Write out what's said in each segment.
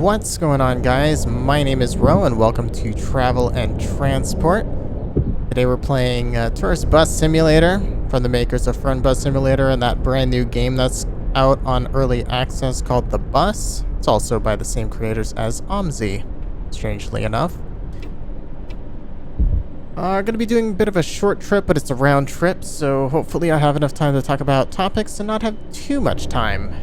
What's going on, guys? My name is Ro, and welcome to Travel and Transport. Today we're playing Tourist Bus Simulator from the makers of Fun Bus Simulator and that brand new game that's out on early access called The Bus. It's also by the same creators as OMSI, strangely enough. Going to be doing a bit of a short trip, but it's a round trip, so hopefully I have enough time to talk about topics and not have too much time.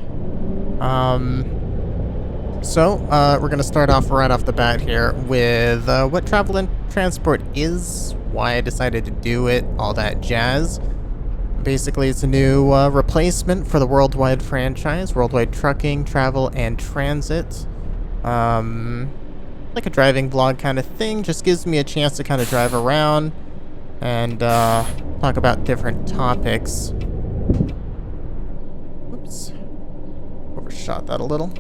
We're going to start off right off the bat here with what Travel and Transport is, why I decided to do it, all that jazz. Basically, it's a new replacement for the Worldwide franchise, Worldwide Trucking, Travel, and Transit. Like a driving vlog kind of thing, just gives me a chance to kind of drive around and talk about different topics. Oops. Overshot that a little.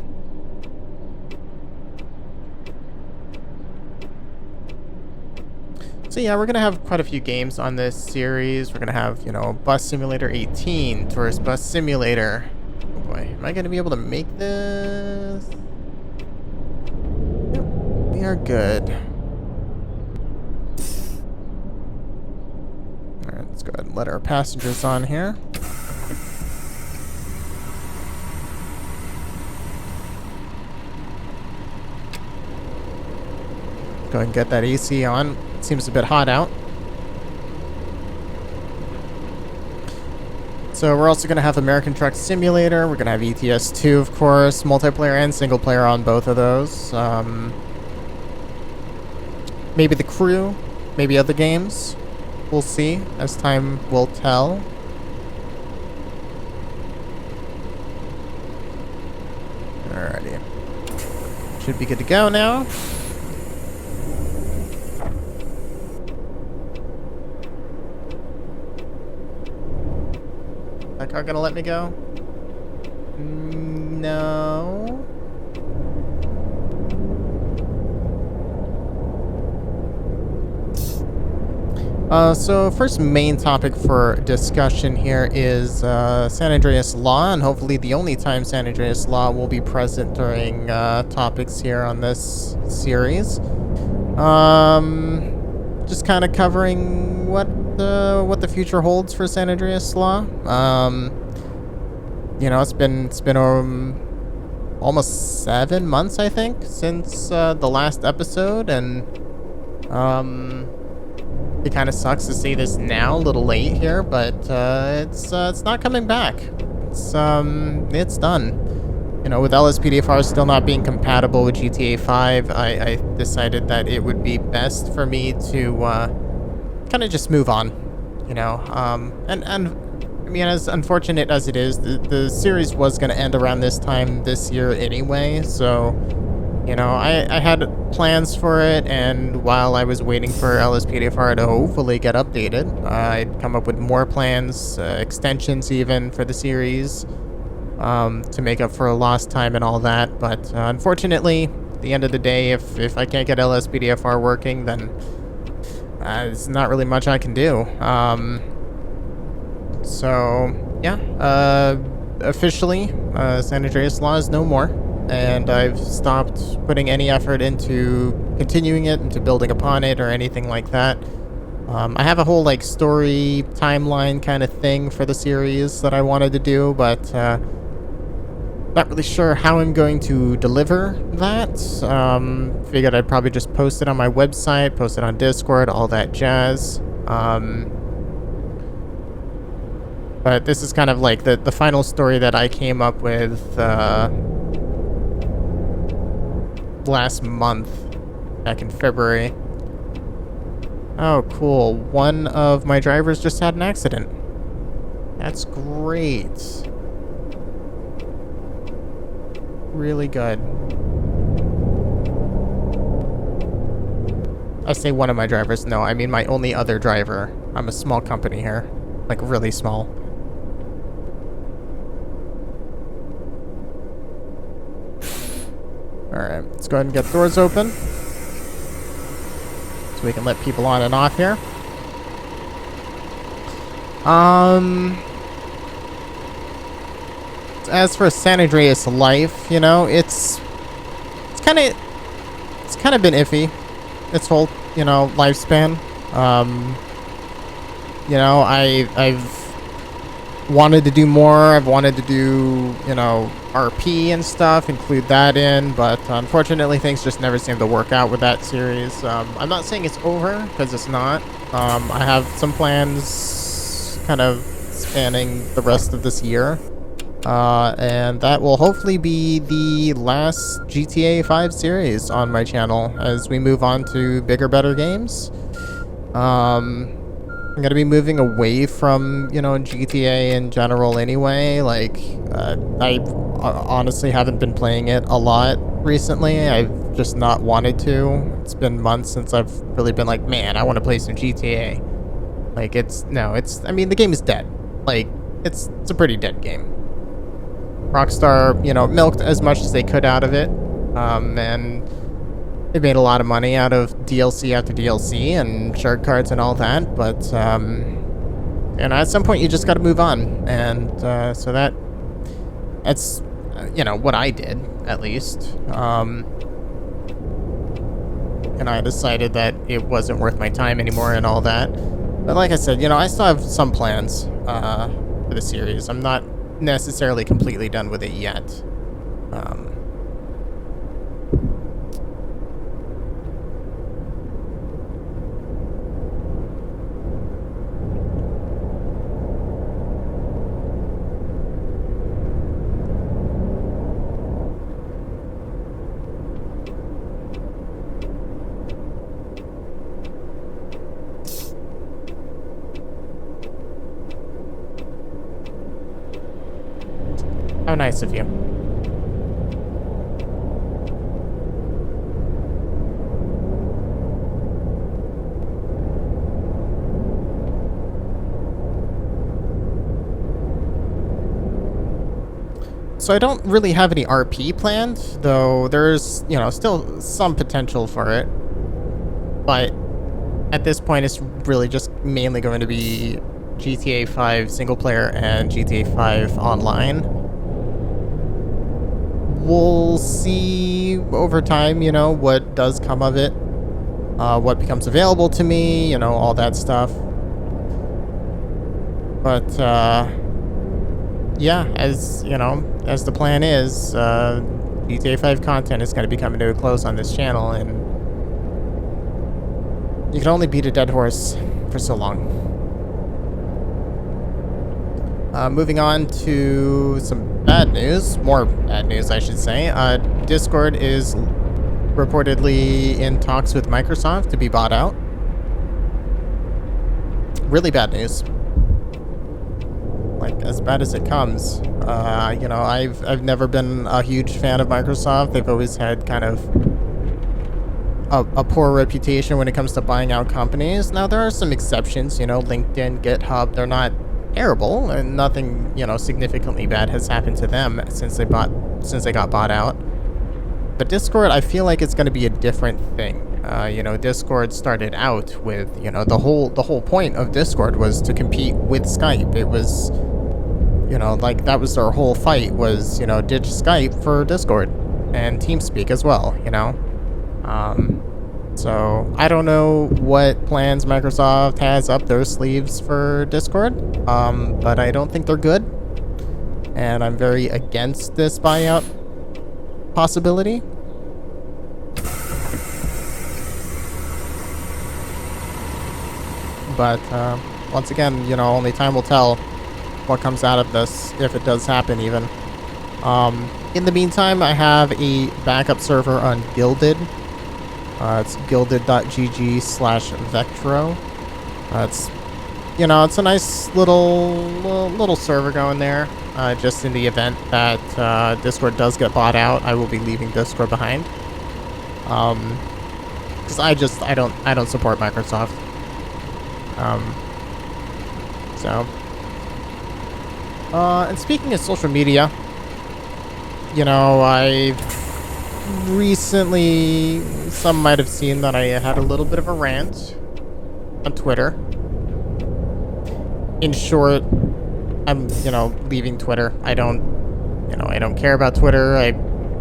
So yeah, we're going to have quite a few games on this series. We're going to have, Bus Simulator 18, Tourist Bus Simulator. Oh boy, am I going to be able to make this? Yep, we are good. Alright, let's go ahead and let our passengers on here. Go ahead and get that AC on. Seems a bit hot out. So we're also going to have American Truck Simulator. We're going to have ETS2, of course. Multiplayer and single player on both of those. Maybe The Crew. Maybe other games. We'll see as time will tell. Alrighty. Should be good to go now. That car gonna let me go? No. So first main topic for discussion here is San Andreas Law, and hopefully the only time San Andreas Law will be present during topics here on this series. Just kind of covering what the future holds for San Andreas Law. It's been almost 7 months, I think, since the last episode, and it kind of sucks to see this now, a little late here, but it's not coming back. It's done. With LSPDFR still not being compatible with GTA 5, I decided that it would be best for me to kind of just move on, and I mean, as unfortunate as it is, the series was going to end around this time this year anyway, so, I had plans for it, and while I was waiting for LSPDFR to hopefully get updated, I'd come up with more plans, extensions even for the series, to make up for lost time and all that, but unfortunately, at the end of the day, if I can't get LSPDFR working, then there's not really much I can do. Officially, San Andreas Law is no more, and I've stopped putting any effort into continuing it, into building upon it, or anything like that. I have a whole, story timeline kind of thing for the series that I wanted to do, but not really sure how I'm going to deliver that. Figured I'd probably just post it on my website, post it on Discord, all that jazz. But this is kind of like the final story that I came up with last month, back in February. Oh, cool. One of my drivers just had an accident. That's great. Really good. I say one of my drivers. No, I mean my only other driver. I'm a small company here. Like, really small. Alright, let's go ahead and get doors open, so we can let people on and off here. As for San Andreas life, it's kind of been iffy. Its whole, lifespan. I've wanted to do more. I've wanted to do, RP and stuff, include that in, but unfortunately things just never seem to work out with that series. I'm not saying it's over, because it's not. I have some plans kind of spanning the rest of this year. And that will hopefully be the last GTA 5 series on my channel as we move on to bigger, better games. I'm going to be moving away from, GTA in general anyway. Like, I honestly haven't been playing it a lot recently. I've just not wanted to. It's been months since I've really been like, man, I want to play some GTA. Like, I mean, the game is dead. Like, it's a pretty dead game. Rockstar, milked as much as they could out of it. And they made a lot of money out of DLC after DLC and shard cards and all that. But, at some point you just got to move on. And so that's, what I did, at least. And I decided that it wasn't worth my time anymore and all that. But like I said, I still have some plans for the series. I'm not necessarily completely done with it yet. How nice of you. So I don't really have any RP planned, though there's, still some potential for it. But at this point, it's really just mainly going to be GTA 5 single player and GTA 5 online. We'll see over time, what does come of it, what becomes available to me, all that stuff. But, yeah, as the plan is, GTA 5 content is going to be coming to a close on this channel, and you can only beat a dead horse for so long. Moving on to some bad news, more bad news, I should say. Discord is reportedly in talks with Microsoft to be bought out. Really bad news. Like, as bad as it comes. I've never been a huge fan of Microsoft. They've always had kind of a poor reputation when it comes to buying out companies. Now, there are some exceptions, LinkedIn, GitHub, they're not terrible, and nothing, significantly bad has happened to them since they got bought out. But Discord, I feel like it's going to be a different thing. Discord started out with, the whole point of Discord was to compete with Skype. It was, that was their whole fight was, ditch Skype for Discord and TeamSpeak as well, So, I don't know what plans Microsoft has up their sleeves for Discord, but I don't think they're good. And I'm very against this buyout possibility. But, once again, only time will tell what comes out of this, if it does happen even. In the meantime, I have a backup server on Guilded. It's guilded.gg/Vectro. It's a nice little server going there. Just in the event that Discord does get bought out, I will be leaving Discord behind. Because I don't support Microsoft. And speaking of social media, I've recently, some might have seen that I had a little bit of a rant on Twitter. In short, I'm, leaving Twitter. I don't care about Twitter. I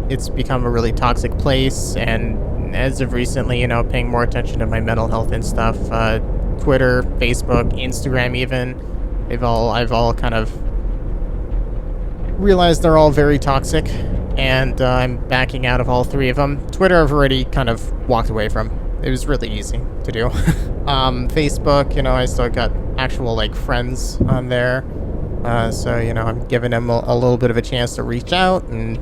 it's become a really toxic place, and as of recently, paying more attention to my mental health and stuff, Twitter, Facebook, Instagram even, I've all kind of realized they're all very toxic, and I'm backing out of all three of them. Twitter I've already kind of walked away from. It was really easy to do. Facebook, I still got actual, like, friends on there. So, I'm giving them a little bit of a chance to reach out and,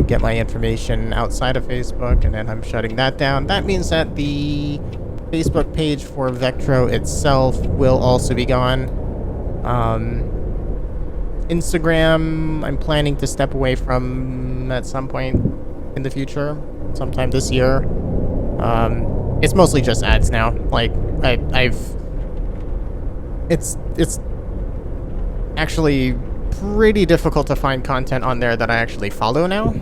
get my information outside of Facebook, and then I'm shutting that down. That means that the Facebook page for Vectro itself will also be gone. Instagram, I'm planning to step away from at some point in the future, sometime this year. It's mostly just ads now. Like, it's actually pretty difficult to find content on there that I actually follow now.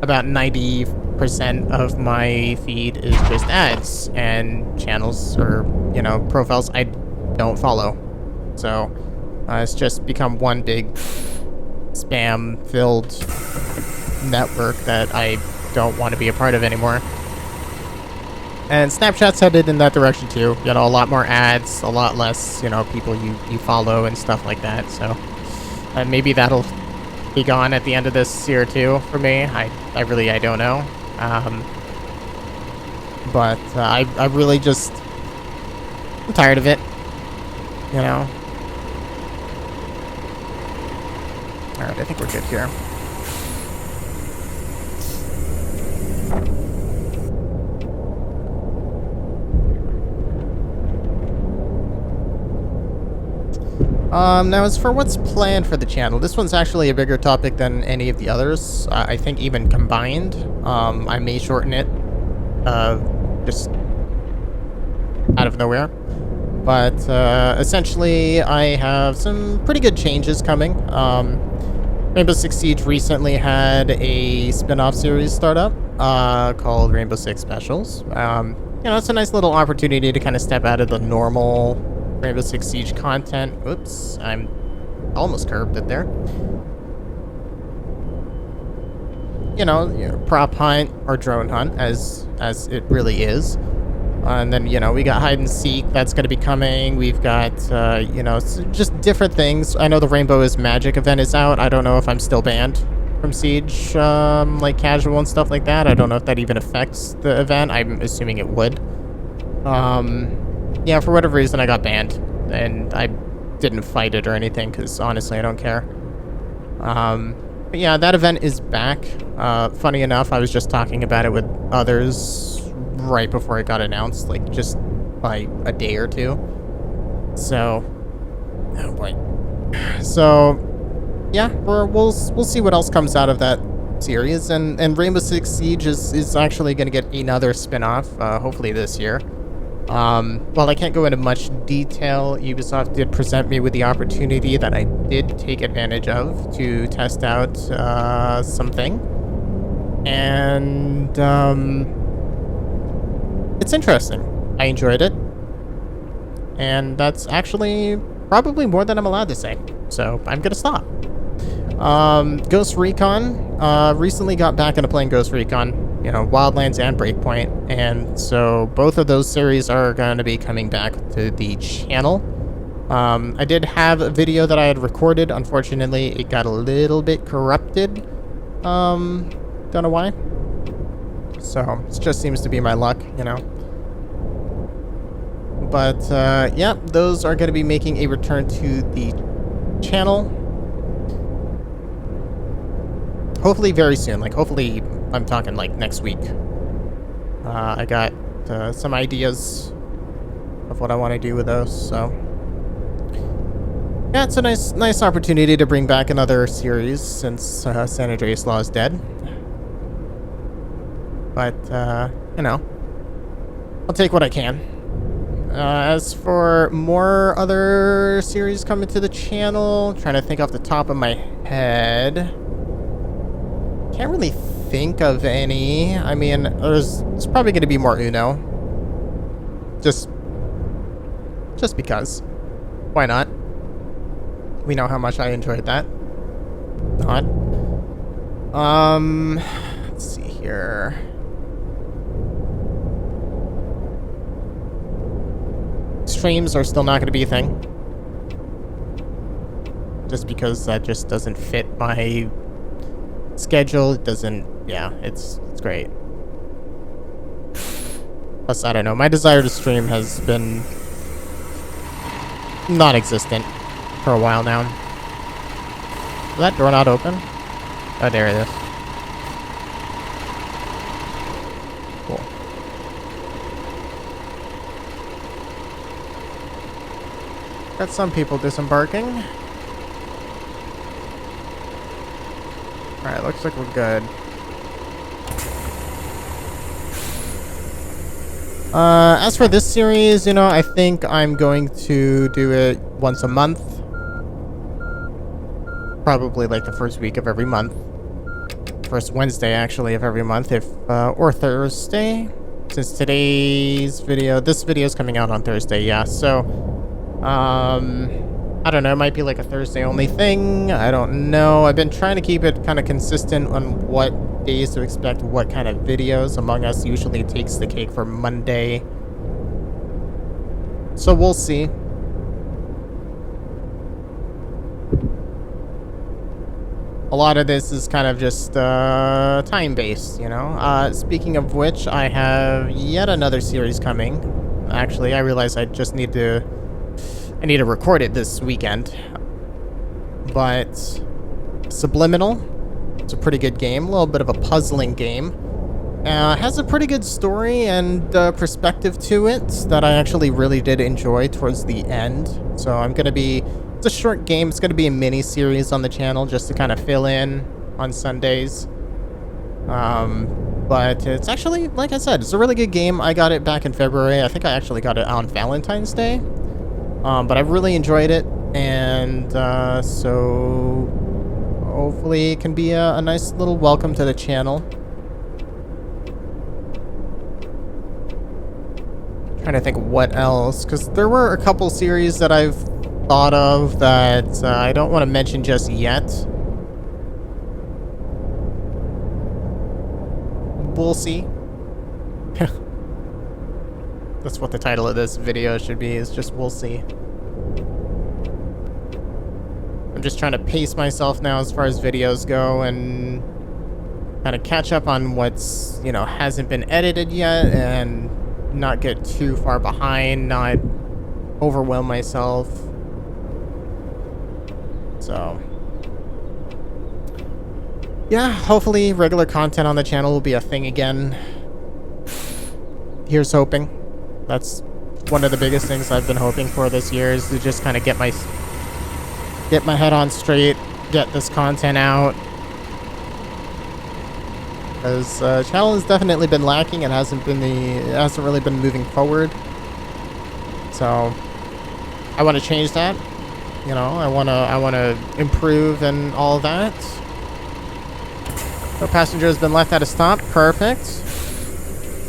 About 90% of my feed is just ads and channels or, profiles I don't follow. So, it's just become one big spam-filled network that I don't want to be a part of anymore. And Snapchat's headed in that direction too. A lot more ads, a lot less, people you follow and stuff like that. So maybe that'll be gone at the end of this year too for me. I don't know. But I really just, I'm tired of it. Alright, I think we're good here. Now as for what's planned for the channel, this one's actually a bigger topic than any of the others. I think even combined. I may shorten it, just out of nowhere. But, essentially, I have some pretty good changes coming. Rainbow Six Siege recently had a spin-off series start up, called Rainbow Six Specials. It's a nice little opportunity to kind of step out of the normal Rainbow Six Siege content. Oops, I'm almost curbed it there. Prop hunt or drone hunt, as it really is. And then, we got hide and seek that's going to be coming. We've got, just different things. I know the Rainbow is Magic event is out. I don't know if I'm still banned from Siege, like casual and stuff like that. I don't know if that even affects the event. I'm assuming it would. Yeah, for whatever reason, I got banned. And I didn't fight it or anything, because honestly, I don't care. But yeah, that event is back. Funny enough, I was just talking about it with others right before it got announced, like just by a day or two. So, oh boy. So, yeah, we'll see what else comes out of that series, and Rainbow Six Siege is actually going to get another spin-off, hopefully this year. While I can't go into much detail, Ubisoft did present me with the opportunity that I did take advantage of to test out something, and it's interesting. I enjoyed it, and that's actually probably more than I'm allowed to say, so I'm gonna stop. Ghost Recon, recently got back into playing Ghost Recon, Wildlands and Breakpoint, and so both of those series are going to be coming back to the channel. I did have a video that I had recorded. Unfortunately, it got a little bit corrupted. Don't know why. So, it just seems to be my luck, But, yeah, those are going to be making a return to the channel. Hopefully very soon. Like, hopefully, I'm talking, like, next week. I got some ideas of what I want to do with those, so... Yeah, it's a nice opportunity to bring back another series since San Andreas Law is dead. But, I'll take what I can. As for more other series coming to the channel, trying to think off the top of my head. Can't really think of any. I mean, there's probably going to be more Uno. Just because. Why not? We know how much I enjoyed that. Not. Let's see here. Streams are still not going to be a thing. Just because that just doesn't fit my schedule. It doesn't, yeah, it's great. Plus, I don't know, my desire to stream has been non-existent for a while now. Is that door not open? Oh, there it is. Cool. Got some people disembarking. Alright, looks like we're good. As for this series, you know, I think I'm going to do it once a month. Probably like the first week of every month. First Wednesday, actually, of every month, or Thursday. Since today's video, this video is coming out on Thursday, yeah, so, I don't know, it might be like a Thursday-only thing, I don't know. I've been trying to keep it kind of consistent on what days to expect what kind of videos. Among Us usually takes the cake for Monday. So we'll see. A lot of this is kind of just time-based, you know? Speaking of which, I have yet another series coming. Actually, I realize I just need to... I need to record it this weekend. But Subliminal, it's a pretty good game. A little bit of a puzzling game. Has a pretty good story and perspective to it that I actually really did enjoy towards the end. So I'm going to be... It's a short game. It's going to be a mini-series on the channel just to kind of fill in on Sundays. But it's actually, like I said, it's a really good game. I got it back in February. I think I actually got it on Valentine's Day. But I really enjoyed it. And so hopefully it can be a nice little welcome to the channel. Trying to think what else, because there were a couple series that I've thought of that I don't want to mention just yet. We'll see. That's what the title of this video should be, is just we'll see. I'm just trying to pace myself now as far as videos go and kind of catch up on what's, you know, hasn't been edited yet and not get too far behind, not overwhelm myself. So, yeah, hopefully regular content on the channel will be a thing again. Here's hoping. That's one of the biggest things I've been hoping for this year, is to just kind of get my head on straight, get this content out. Because channel has definitely been lacking. It hasn't really been moving forward. So I want to change that. You know, I wanna improve and all that. No passenger has been left at a stop. Perfect.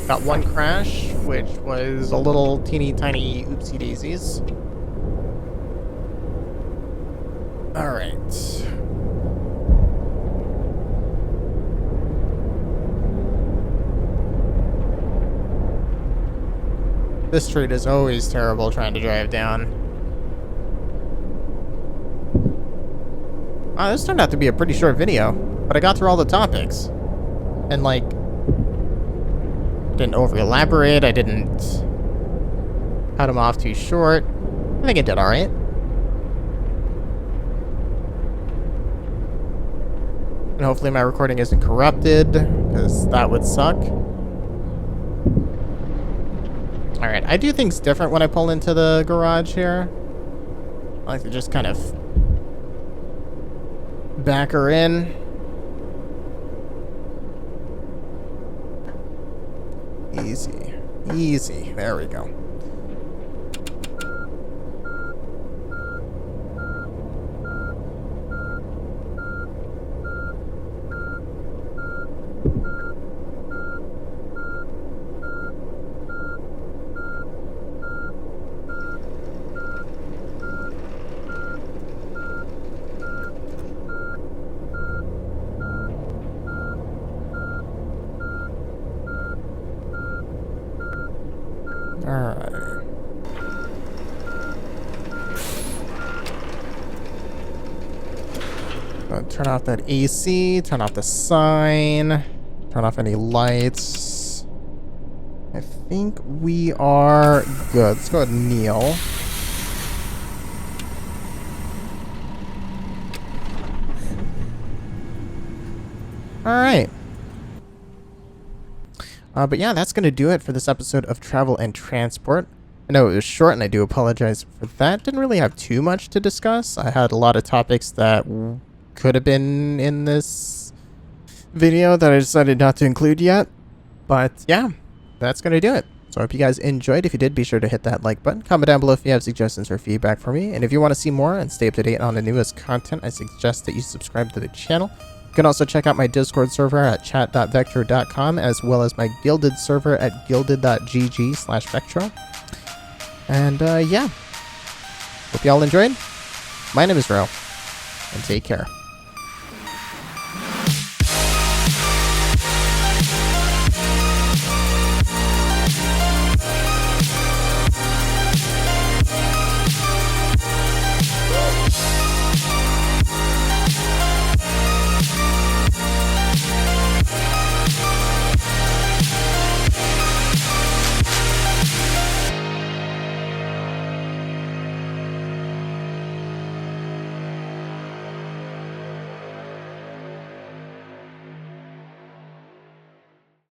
Got one crash, which was a little teeny tiny oopsie daisies. All right. This street is always terrible trying to drive down. This turned out to be a pretty short video, but I got through all the topics. And, like, didn't over-elaborate, I didn't cut them off too short. I think it did alright. And hopefully my recording isn't corrupted, because that would suck. Alright, I do things different when I pull into the garage here. I like to just kind of back her in. Easy. Easy. There we go. Turn off that AC, turn off the sign, turn off any lights. I think we are good. Let's go ahead and kneel. Alright. But yeah, that's going to do it for this episode of Travel and Transport. I know it was short, and I do apologize for that. Didn't really have too much to discuss. I had a lot of topics that could have been in this video that I decided not to include yet. But yeah, that's going to do it. So I hope you guys enjoyed. If you did, be sure to hit that like button. Comment down below if you have suggestions or feedback for me. And if you want to see more and stay up to date on the newest content, I suggest that you subscribe to the channel. You can also check out my Discord server at chat.vector.com, as well as my Guilded server at guilded.gg/vectro. And yeah, hope y'all enjoyed. My name is Ro, and take care.